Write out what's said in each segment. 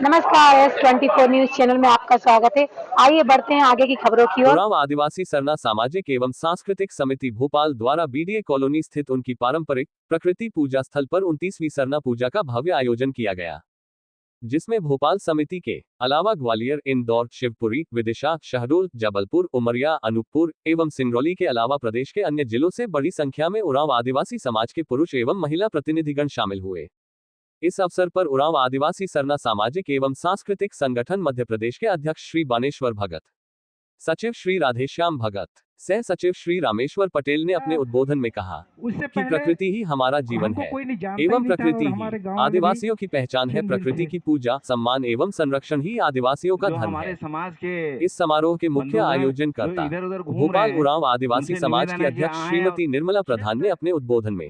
नमस्कार S24 news channel में आपका स्वागत है। आइए बढ़ते हैं आगे की खबरों की ओर। उरांव आदिवासी सरना सामाजिक एवं सांस्कृतिक समिति भोपाल द्वारा बीडीए कॉलोनी स्थित उनकी पारंपरिक प्रकृति पूजा स्थल पर 29वीं सरना पूजा का भव्य आयोजन किया गया, जिसमें भोपाल समिति के अलावा ग्वालियर, इंदौर, शिवपुरी, विदिशा, शहडोल, जबलपुर, उमरिया, अनूपपुर एवं सिंगरौली के अलावा प्रदेश के अन्य जिलों से बड़ी संख्या में उरांव आदिवासी समाज के पुरुष एवं महिला प्रतिनिधिगण शामिल हुए। इस अवसर पर उरांव आदिवासी सरना सामाजिक एवं सांस्कृतिक संगठन मध्य प्रदेश के अध्यक्ष श्री बानेश्वर भगत, सचिव श्री राधेश्याम भगत, सह सचिव श्री रामेश्वर पटेल ने अपने उद्बोधन में कहा कि प्रकृति ही हमारा जीवन है एवं प्रकृति ही आदिवासियों की पहचान है। प्रकृति की पूजा, सम्मान एवं संरक्षण ही आदिवासियों का धर्म है। समाज के इस समारोह के मुख्य आयोजनकर्ता भोपाल उरांव आदिवासी समाज की अध्यक्ष श्रीमती निर्मला प्रधान ने अपने उद्बोधन में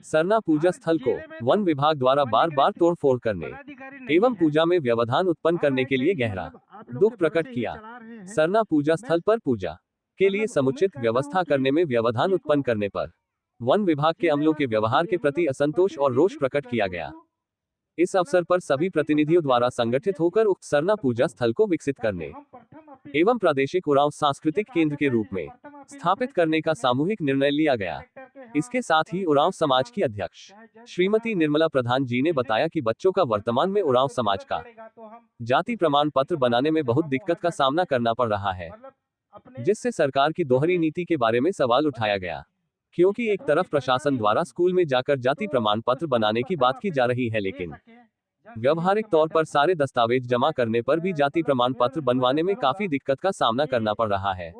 सरना पूजा स्थल को वन विभाग द्वारा बार बार तोड़फोड़ करने एवं पूजा में व्यवधान उत्पन्न करने के लिए गहरा दुख प्रकट किया। सरना पूजा स्थल पर पूजा के लिए समुचित व्यवस्था करने में व्यवधान उत्पन्न करने पर वन विभाग के अमलों के व्यवहार के प्रति असंतोष और रोष प्रकट किया गया। इस अवसर पर सभी प्रतिनिधियों द्वारा संगठित होकर उक्त सरना पूजा स्थल को विकसित करने एवं प्रादेशिक उरांव सांस्कृतिक केंद्र के रूप में स्थापित करने का सामूहिक निर्णय लिया गया। इसके साथ ही उरांव समाज की अध्यक्ष श्रीमती निर्मला प्रधान जी ने बताया कि बच्चों का वर्तमान में उरांव समाज का जाति प्रमाण पत्र बनाने में बहुत दिक्कत का सामना करना पड़ रहा है, जिससे सरकार की दोहरी नीति के बारे में सवाल उठाया गया, क्योंकि एक तरफ प्रशासन द्वारा स्कूल में जाकर जाति प्रमाण पत्र बनाने की बात की जा रही है, लेकिन व्यवहारिक तौर पर सारे दस्तावेज जमा करने पर भी जाति प्रमाण पत्र बनवाने में काफी दिक्कत का सामना करना पड़ रहा है।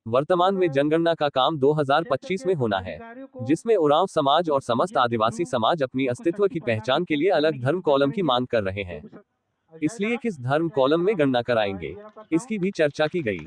वर्तमान में जनगणना का काम 2025 में होना है, जिसमें उरांव समाज और समस्त आदिवासी समाज अपनी अस्तित्व की पहचान के लिए अलग धर्म कॉलम की मांग कर रहे हैं। इसलिए किस धर्म कॉलम में गणना कराएंगे, इसकी भी चर्चा की गई।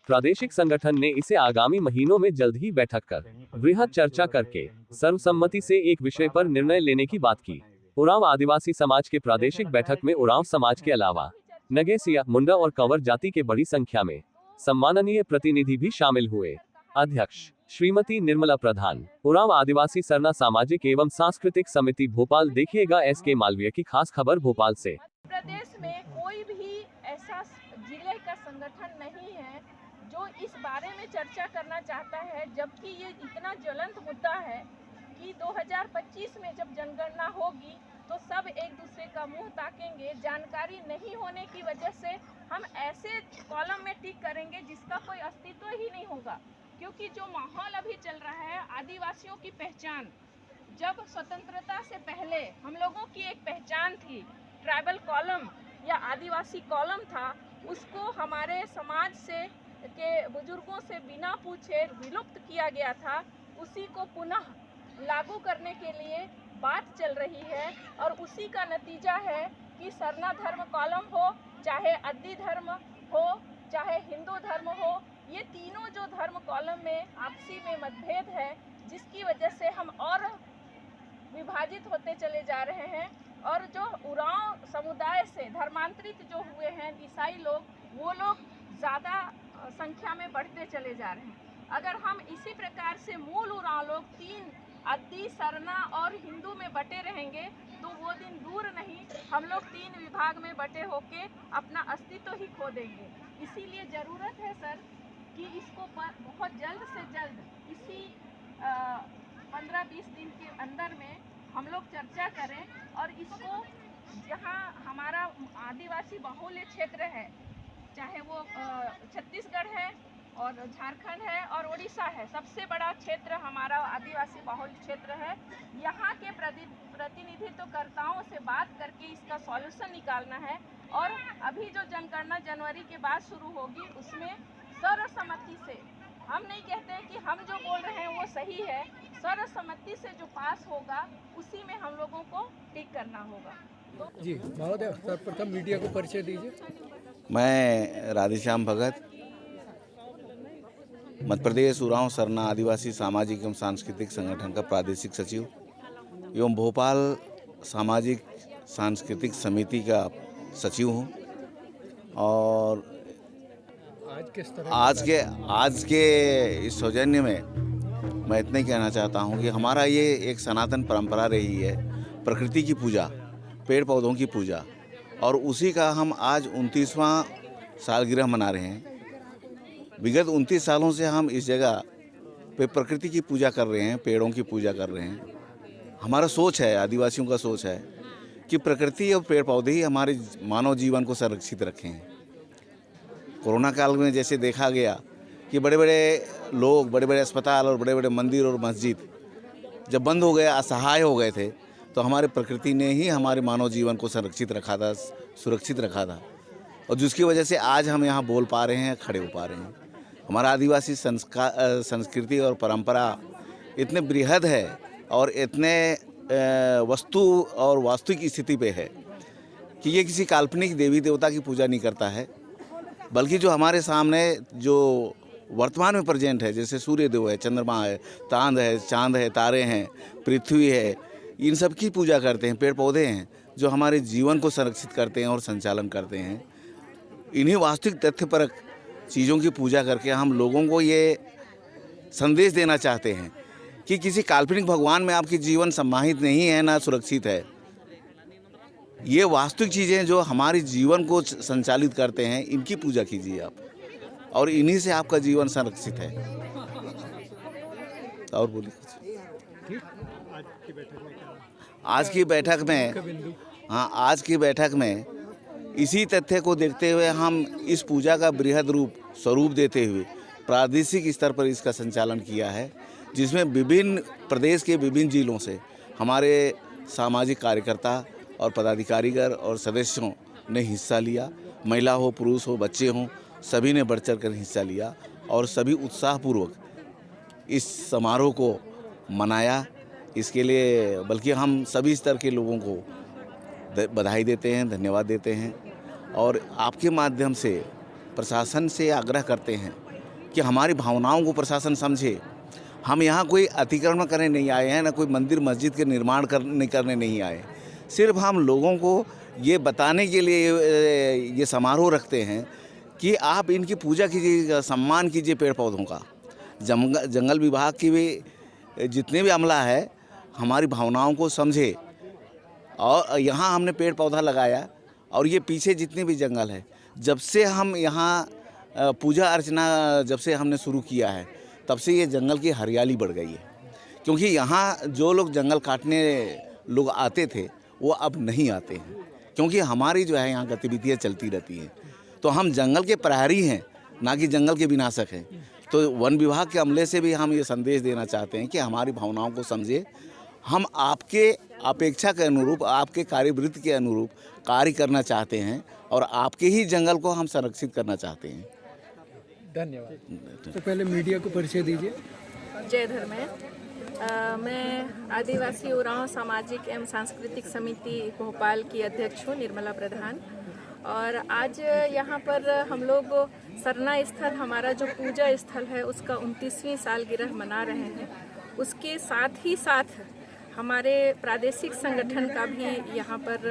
प्रादेशिक संगठन ने इसे आगामी महीनों में जल्द ही बैठक कर वृहद चर्चा करके सर्वसम्मति से एक विषय पर निर्णय लेने की बात की। उरांव आदिवासी समाज के प्रादेशिक बैठक में उरांव समाज के अलावा नगेसिया, मुंडा और कंवर जाति के बड़ी संख्या में सम्माननीय प्रतिनिधि भी शामिल हुए। अध्यक्ष श्रीमती निर्मला प्रधान, उरांव आदिवासी सरना सामाजिक एवं सांस्कृतिक समिति भोपाल। देखिएगा SK मालवीय की खास खबर भोपाल से। प्रदेश में कोई भी ऐसा जिले का संगठन नहीं है जो इस बारे में चर्चा करना चाहता है, जबकि ये इतना ज्वलंत मुद्दा है कि 2025 में जब जनगणना होगी तो सब एक दूसरे का मुंह ताकेंगे। जानकारी नहीं होने की वजह से हम ऐसे कॉलम में टिक करेंगे जिसका कोई अस्तित्व ही नहीं होगा, क्योंकि जो माहौल अभी चल रहा है, आदिवासियों की पहचान, जब स्वतंत्रता से पहले हम लोगों की एक पहचान थी, ट्राइबल कॉलम या आदिवासी कॉलम था, उसको हमारे समाज से के बुजुर्गों से बिना पूछे विलुप्त किया गया था। उसी को पुनः लागू करने के लिए बात चल रही है और उसी का नतीजा है कि सरना धर्म कॉलम हो, चाहे अद्दी धर्म हो, चाहे हिंदू धर्म हो, ये तीनों जो धर्म कॉलम में आपसी में मतभेद है, जिसकी वजह से हम और विभाजित होते चले जा रहे हैं। और जो उरांव समुदाय से धर्मांतरित जो हुए हैं ईसाई लोग, वो लोग ज़्यादा संख्या में बढ़ते चले जा रहे हैं। अगर हम इसी प्रकार से मूल उरांव लोग 3 अद्दी, सरना और हिंदू में बटे रहेंगे तो वो दिन दूर नहीं, हम लोग 3 विभाग में बटे होके अपना अस्तित्व ही खो देंगे। इसीलिए ज़रूरत है सर कि इसको बहुत जल्द से जल्द इसी 15-20 दिन के अंदर में हम लोग चर्चा करें और इसको, जहां हमारा आदिवासी बहुल्य क्षेत्र है, चाहे वो छत्तीसगढ़ है और झारखंड है और उड़ीसा है, सबसे बड़ा क्षेत्र हमारा आदिवासी बहुल्य क्षेत्र है। यहाँ के प्रतिनिधित्वकर्ताओं से बात करके इसका सॉल्यूशन निकालना है। और अभी जो जनगणना जनवरी के बाद शुरू होगी, उसमें सर्वसम्मति से, हम नहीं कहते कि हम जो बोल रहे हैं वो सही है, सर्वसम्मति से जो पास होगा उसी में हम लोगों को टिक करना होगा। जी महोदय, सर्वप्रथम मीडिया को परिचय दीजिए। मैं राधेश्याम भगत, मध्य प्रदेश उरांव सरना आदिवासी सामाजिक एवं सांस्कृतिक संगठन का प्रादेशिक सचिव एवं भोपाल सामाजिक सांस्कृतिक समिति का सचिव हूँ। और आज के इस सौजन्य में मैं इतना ही कहना चाहता हूँ कि हमारा ये एक सनातन परंपरा रही है, प्रकृति की पूजा, पेड़ पौधों की पूजा, और उसी का हम आज 29वां सालगिरह मना रहे हैं। विगत 29 सालों से हम इस जगह पे प्रकृति की पूजा कर रहे हैं, पेड़ों की पूजा कर रहे हैं। हमारा सोच है, आदिवासियों का सोच है कि प्रकृति और पेड़ पौधे ही हमारे मानव जीवन को संरक्षित रखें। कोरोना काल में जैसे देखा गया कि बड़े बड़े लोग, बड़े बड़े अस्पताल और बड़े बड़े मंदिर और मस्जिद जब बंद हो गए, असहाय हो गए थे, तो हमारे प्रकृति ने ही हमारे मानव जीवन को संरक्षित रखा था, सुरक्षित रखा था, और जिसकी वजह से आज हम यहाँ बोल पा रहे हैं, खड़े हो पा रहे हैं। हमारा आदिवासी संस्कृति और परंपरा इतने बृहद है और इतने वस्तु और वास्तविक स्थिति पे है कि ये किसी काल्पनिक देवी देवता की पूजा नहीं करता है, बल्कि जो हमारे सामने जो वर्तमान में प्रेजेंट है, जैसे सूर्य देव है, चंद्रमा है, चांद है, तारे हैं, पृथ्वी है, इन सब की पूजा करते हैं। पेड़ पौधे हैं जो हमारे जीवन को संरक्षित करते हैं और संचालन करते हैं। इन्हीं वास्तविक तथ्यपरक चीज़ों की पूजा करके हम लोगों को ये संदेश देना चाहते हैं कि किसी काल्पनिक भगवान में आपकी जीवन सम्मानित नहीं है, ना सुरक्षित है। ये वास्तविक चीज़ें जो हमारे जीवन को संचालित करते हैं, इनकी पूजा कीजिए आप, और इन्हीं से आपका जीवन संरक्षित है। और बोलिए कुछ। आज की बैठक में इसी तथ्य को देखते हुए हम इस पूजा का बृहद स्वरूप देते हुए प्रादेशिक स्तर पर इसका संचालन किया है, जिसमें विभिन्न प्रदेश के विभिन्न जिलों से हमारे सामाजिक कार्यकर्ता और पदाधिकारीगण और सदस्यों ने हिस्सा लिया। महिला हो, पुरुष हो, बच्चे हों, सभी ने बढ़ चढ़ कर हिस्सा लिया और सभी उत्साहपूर्वक इस समारोह को मनाया। इसके लिए बल्कि हम सभी स्तर के लोगों को बधाई देते हैं, धन्यवाद देते हैं, और आपके माध्यम से प्रशासन से आग्रह करते हैं कि हमारी भावनाओं को प्रशासन समझे। हम यहाँ कोई अतिक्रमण करने नहीं आए हैं, ना कोई मंदिर मस्जिद के निर्माण करने नहीं आए। सिर्फ हम लोगों को ये बताने के लिए ये समारोह रखते हैं कि आप इनकी पूजा कीजिए, सम्मान कीजिए पेड़ पौधों का। जंगल विभाग की भी जितने भी अमला है हमारी भावनाओं को समझे, और यहाँ हमने पेड़ पौधा लगाया, और ये पीछे जितने भी जंगल है, जब से हम यहाँ पूजा अर्चना जब से हमने शुरू किया है, तब से ये जंगल की हरियाली बढ़ गई है। क्योंकि यहाँ जो लोग जंगल काटने लोग आते थे वो अब नहीं आते हैं, क्योंकि हमारी जो है यहाँ गतिविधियाँ चलती रहती हैं। तो हम जंगल के प्रहरी हैं, ना कि जंगल के विनाशक हैं। तो वन विभाग के अमले से भी हम ये संदेश देना चाहते हैं कि हमारी भावनाओं को समझे। हम आपके अपेक्षा के अनुरूप, आपके कार्यवृत्ति के अनुरूप कार्य करना चाहते हैं, और आपके ही जंगल को हम संरक्षित करना चाहते हैं। धन्यवाद। तो पहले मीडिया को परिचय दीजिए। जय धर्मे। मैं आदिवासी उरांव सामाजिक एवं सांस्कृतिक समिति भोपाल की अध्यक्ष हूँ, निर्मला प्रधान। और आज यहाँ पर हम लोग सरना स्थल, हमारा जो पूजा स्थल है, उसका 29वीं सालगिरह मना रहे हैं। उसके साथ ही साथ हमारे प्रादेशिक संगठन का भी यहाँ पर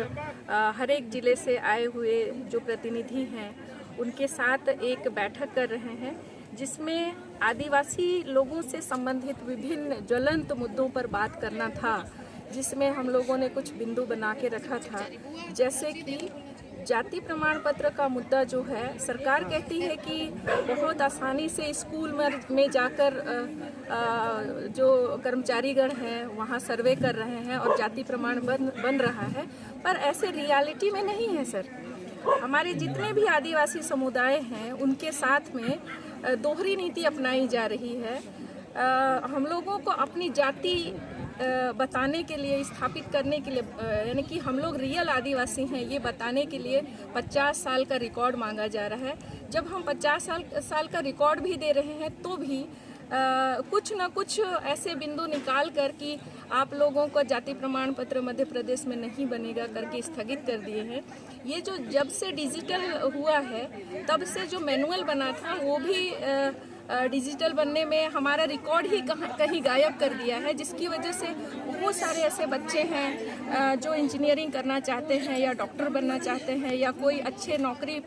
हर एक ज़िले से आए हुए जो प्रतिनिधि हैं, उनके साथ एक बैठक कर रहे हैं, जिसमें आदिवासी लोगों से संबंधित विभिन्न ज्वलंत मुद्दों पर बात करना था, जिसमें हम लोगों ने कुछ बिंदु बना के रखा था। जैसे कि जाति प्रमाण पत्र का मुद्दा जो है, सरकार कहती है कि बहुत आसानी से स्कूल में जाकर जो कर्मचारीगण हैं वहाँ सर्वे कर रहे हैं और जाति प्रमाण बन रहा है, पर ऐसे रियलिटी में नहीं है सर। हमारे जितने भी आदिवासी समुदाय हैं उनके साथ में दोहरी नीति अपनाई जा रही है। हम लोगों को अपनी जाति बताने के लिए, स्थापित करने के लिए, यानी कि हम लोग रियल आदिवासी हैं ये बताने के लिए 50 साल का रिकॉर्ड मांगा जा रहा है। जब हम 50 साल का रिकॉर्ड भी दे रहे हैं तो भी कुछ न कुछ ऐसे बिंदु निकाल कर कि आप लोगों को जाति प्रमाण पत्र मध्य प्रदेश में नहीं बनेगा करके स्थगित कर दिए हैं। ये जो जब से डिजिटल हुआ है तब से जो मैनुअल बना था वो भी डिजिटल बनने में हमारा रिकॉर्ड ही कहीं गायब कर दिया है, जिसकी वजह से बहुत सारे ऐसे बच्चे हैं जो इंजीनियरिंग करना चाहते हैं या डॉक्टर बनना चाहते हैं या कोई अच्छे नौकरी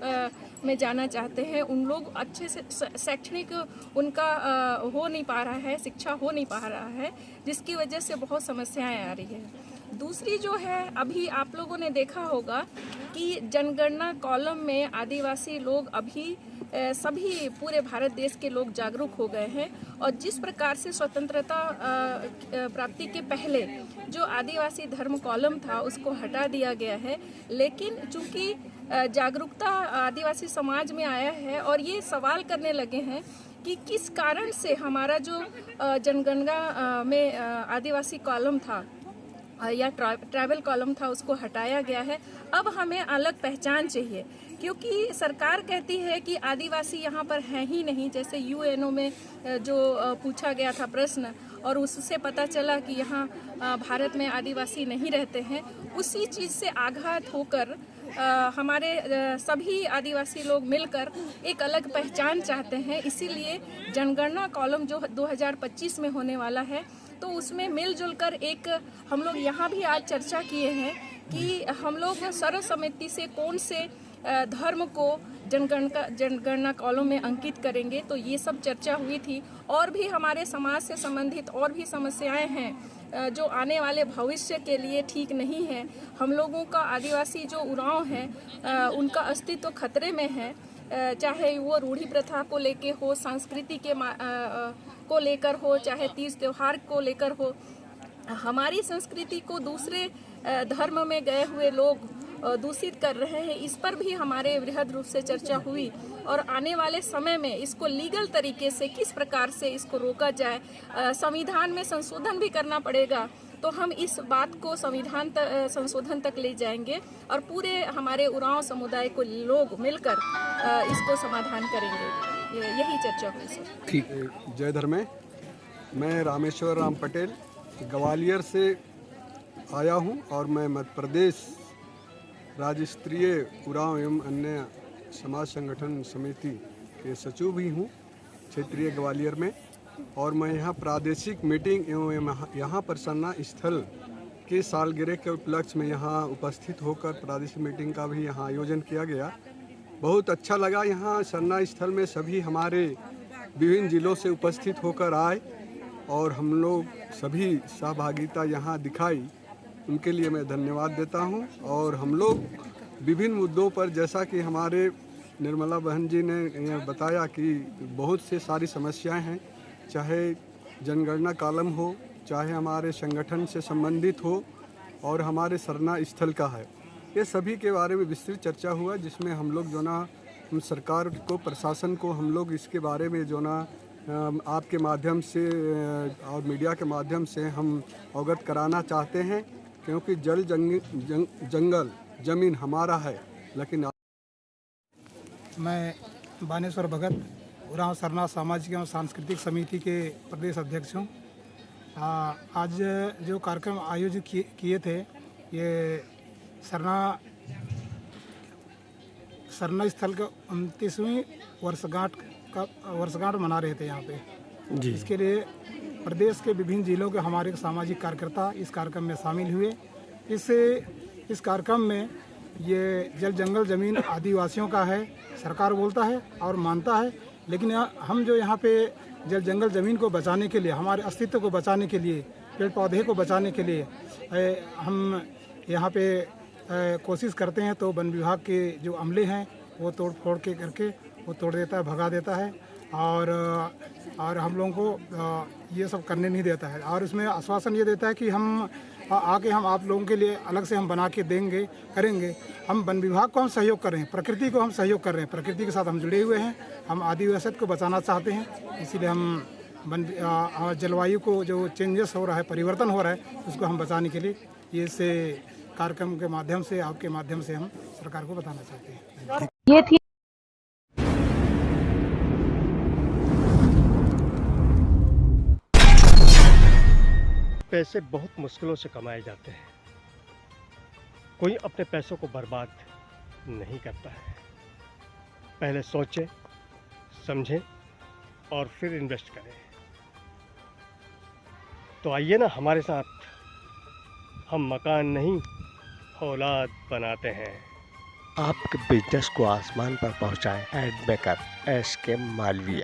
में जाना चाहते हैं, उन लोग अच्छे से शैक्षणिक उनका हो नहीं पा रहा है, शिक्षा हो नहीं पा रहा है, जिसकी वजह से बहुत समस्याएं आ रही है। दूसरी जो है, अभी आप लोगों ने देखा होगा कि जनगणना कॉलम में आदिवासी लोग अभी सभी पूरे भारत देश के लोग जागरूक हो गए हैं और जिस प्रकार से स्वतंत्रता प्राप्ति के पहले जो आदिवासी धर्म कॉलम था उसको हटा दिया गया है, लेकिन चूंकि जागरूकता आदिवासी समाज में आया है और ये सवाल करने लगे हैं कि किस कारण से हमारा जो जनगणना में आदिवासी कॉलम था या ट्राइबल कॉलम था उसको हटाया गया है। अब हमें अलग पहचान चाहिए, क्योंकि सरकार कहती है कि आदिवासी यहाँ पर हैं ही नहीं। जैसे यूएनओ में जो पूछा गया था प्रश्न और उससे पता चला कि यहाँ भारत में आदिवासी नहीं रहते हैं, उसी चीज़ से आघात होकर हमारे सभी आदिवासी लोग मिलकर एक अलग पहचान चाहते हैं। इसीलिए जनगणना कॉलम जो 2025 में होने वाला है, तो उसमें मिलजुल कर एक हम लोग यहाँ भी आज चर्चा किए हैं कि हम लोग सर्वसम्मति से कौन से धर्म को जनगणना कॉलम में अंकित करेंगे। तो ये सब चर्चा हुई थी और भी हमारे समाज से संबंधित और भी समस्याएं हैं जो आने वाले भविष्य के लिए ठीक नहीं है। हम लोगों का आदिवासी जो उरांव है उनका अस्तित्व खतरे में है, चाहे वो रूढ़ी प्रथा को लेके हो, संस्कृति के को लेकर हो, चाहे तीज त्योहार को लेकर हो। हमारी संस्कृति को दूसरे धर्म में गए हुए लोग दूषित कर रहे हैं, इस पर भी हमारे वृहद रूप से चर्चा हुई और आने वाले समय में इसको लीगल तरीके से किस प्रकार से इसको रोका जाए, संविधान में संशोधन भी करना पड़ेगा। तो हम इस बात को संविधान संशोधन तक ले जाएंगे और पूरे हमारे उरांव समुदाय को लोग मिलकर इसको समाधान करेंगे। यही चर्चा हुई सर। ठीक, जय धर्मे। मैं रामेश्वर राम पटेल ग्वालियर से आया हूं और मैं मध्य प्रदेश राज्य स्तरीय उरांव एवं अन्य समाज संगठन समिति के सचिव भी हूं क्षेत्रीय ग्वालियर में। और मैं यहाँ प्रादेशिक मीटिंग एवं यहाँ पर सरना स्थल के सालगिरह के उपलक्ष्य में यहाँ उपस्थित होकर प्रादेशिक मीटिंग का भी यहाँ आयोजन किया गया। बहुत अच्छा लगा। यहाँ सरना स्थल में सभी हमारे विभिन्न जिलों से उपस्थित होकर आए और हम लोग सभी सहभागिता यहाँ दिखाई, उनके लिए मैं धन्यवाद देता हूँ। और हम लोग विभिन्न मुद्दों पर, जैसा कि हमारे निर्मला बहन जी ने बताया कि बहुत से सारी समस्याएं हैं, चाहे जनगणना कॉलम हो, चाहे हमारे संगठन से संबंधित हो और हमारे सरना स्थल का है, ये सभी के बारे में विस्तृत चर्चा हुआ, जिसमें हम लोग जो ना हम सरकार को, प्रशासन को हम लोग इसके बारे में जो ना आपके माध्यम से और मीडिया के माध्यम से हम अवगत कराना चाहते हैं, क्योंकि जंगल जमीन हमारा है। लेकिन मैं बानेश्वर भगत उरांव सरना सामाजिक एवं सांस्कृतिक समिति के प्रदेश अध्यक्ष हूँ। आज जो कार्यक्रम आयोजित किए थे, ये सरना स्थल का 29वीं वर्षगांठ मना रहे थे यहाँ पे जी। इसके लिए प्रदेश के विभिन्न जिलों के हमारे सामाजिक कार्यकर्ता इस कार्यक्रम में शामिल हुए। इस कार्यक्रम में ये जल जंगल ज़मीन आदिवासियों का है, सरकार बोलता है और मानता है, लेकिन हम जो यहाँ पे जल जंगल ज़मीन को बचाने के लिए, हमारे अस्तित्व को बचाने के लिए, पेड़ पौधे को बचाने के लिए हम यहाँ पे कोशिश करते हैं, तो वन विभाग के जो अमले हैं वो तोड़ फोड़ के करके वो तोड़ देता है, भगा देता है और हम लोगों को ये सब करने नहीं देता है। और इसमें आश्वासन ये देता है कि हम आके हम आप लोगों के लिए अलग से हम बना के करेंगे। हम वन विभाग को हम सहयोग कर रहे हैं, प्रकृति को हम सहयोग कर रहे हैं, प्रकृति के साथ हम जुड़े हुए हैं। हम आदिवासी को बचाना चाहते हैं, इसीलिए हम जलवायु को जो चेंजेस हो रहा है, परिवर्तन हो रहा है, उसको हम बचाने के लिए ये से कार्यक्रम के माध्यम से, आपके माध्यम से हम सरकार को बताना चाहते हैं। ये थी पैसे बहुत मुश्किलों से कमाए जाते हैं। कोई अपने पैसों को बर्बाद नहीं करता है। पहले सोचें, समझें और फिर इन्वेस्ट करें। तो आइए ना हमारे साथ, हम मकान नहीं औलाद बनाते हैं। आपके बिजनेस को आसमान पर पहुंचाएं। Ad maker SK Malviya.